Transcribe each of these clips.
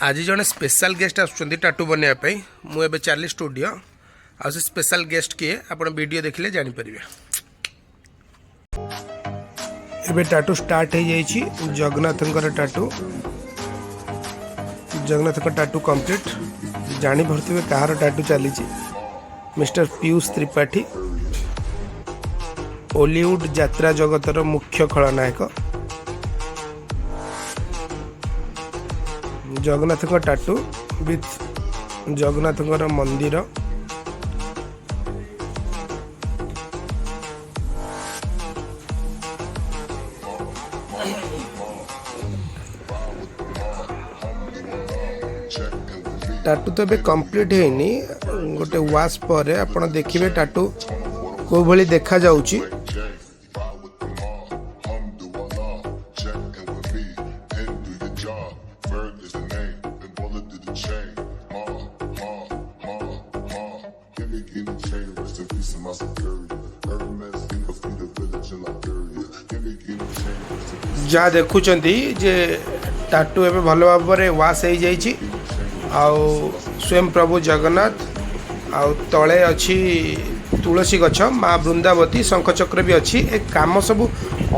आज जड़े special guest आसुँच टाटू बनवाई मुझे चली स्टूडियो आ स्पेशल गेस्ट किए आप वीडियो देखिले जानीपर। एबे टाटू स्टार्ट हो जाइए जगन्नाथ टाटू जगन्नाथ टाटू कंप्लीट जानी भरते कहार टाटू चली मिस्टर पीयूष त्रिपाठी हॉलीवुड यात्रा जगतर मुख्य खलनायक जगन्नाथ टाटू विथ जगन्नाथ मंदिर टाटू तो कंप्लीट है गोटे वाश पर आपण देखिए टाटू को भली देखा जाउची। जहाँ देखुं जे टाटू एवं भल भाव में वाश हो जाइए स्वयं प्रभु जगन्नाथ आउ तले अच्छी तुलसी गछ माँ वृंदावती शंखचक्र भी अच्छी एक काम सब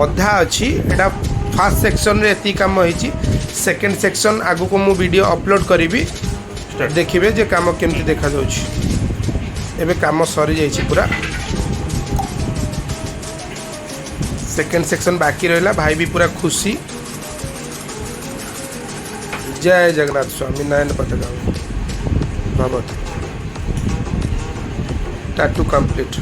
अधा अच्छी एटा फास्ट सेक्शन रे एती काम होइची सेकंड सेक्शन आगु को मु वीडियो अपलोड करी देखिए जे काम केमती देखा जाउची। एबे काम सरी जाइची पूरा सेकंड सेक्शन बाकी रहा भाई भी पूरा खुशी। जय जगन्नाथ स्वामी नयन पताका भगवत टाटू कंप्लीट।